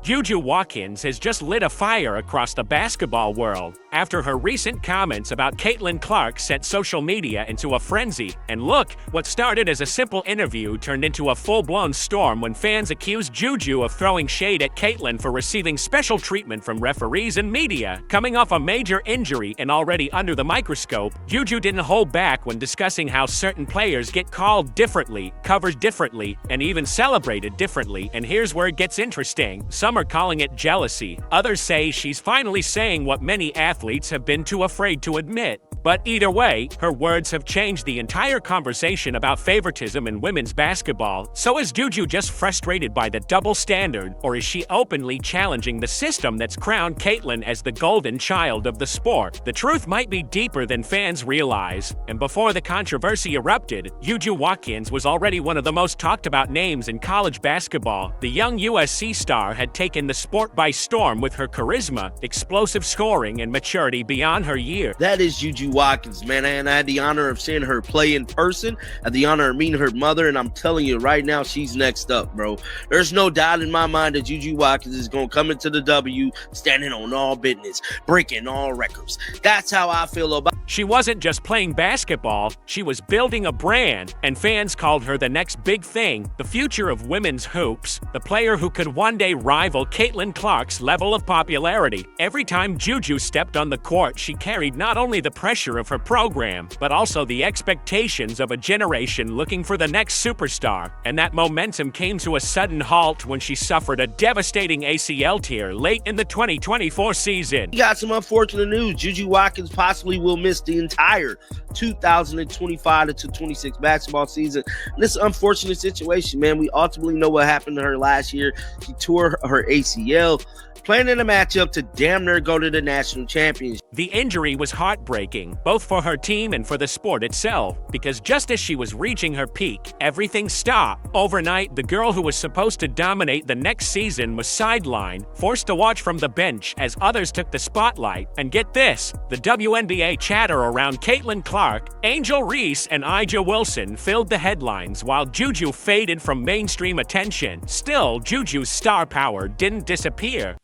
Juju Watkins has just lit a fire across the basketball world after her recent comments about Caitlyn Clark sent social media into a frenzy. And look, what started as a simple interview turned into a full-blown storm when fans accused Juju of throwing shade at Caitlyn for receiving special treatment from referees and media. Coming off a major injury and already under the microscope, Juju didn't hold back when discussing how certain players get called differently, covered differently, and even celebrated differently. And here's where it gets interesting. Some are calling it jealousy. Others say she's finally saying what many athletes have been too afraid to admit. But either way, her words have changed the entire conversation about favoritism in women's basketball. So is Juju just frustrated by the double standard, or is she openly challenging the system that's crowned Caitlyn as the golden child of the sport? The truth might be deeper than fans realize. And before the controversy erupted, Juju Watkins was already one of the most talked about names in college basketball. The young USC star had taken the sport by storm with her charisma, explosive scoring, and maturity beyond her years. That is Juju Watkins, man, and I had the honor of seeing her play in person. I had the honor of meeting her mother, and I'm telling you right now, she's next up, bro. There's no doubt in my mind that Juju Watkins is going to come into the W standing on all business, breaking all records. That's how I feel about. She wasn't just playing basketball, she was building a brand, and fans called her the next big thing, the future of women's hoops, the player who could one day rival Caitlyn Clark's level of popularity. Every time Juju stepped on the court, she carried not only the pressure of her program, but also the expectations of a generation looking for the next superstar. And that momentum came to a sudden halt when she suffered a devastating ACL tear late in the 2024 season. We got some unfortunate news. Juju Watkins possibly will miss the entire 2025 to 26 basketball season. And this is an unfortunate situation, man. We ultimately know what happened to her last year. She tore her ACL, playing in a matchup to damn near go to the national championship. The injury was heartbreaking, both for her team and for the sport itself, because just as she was reaching her peak, everything stopped. Overnight, the girl who was supposed to dominate the next season was sidelined, forced to watch from the bench as others took the spotlight. And get this, the WNBA chatter around Caitlyn Clark, Angel Reese, and A'ja Wilson filled the headlines while Juju faded from mainstream attention. Still, Juju's star power didn't disappear.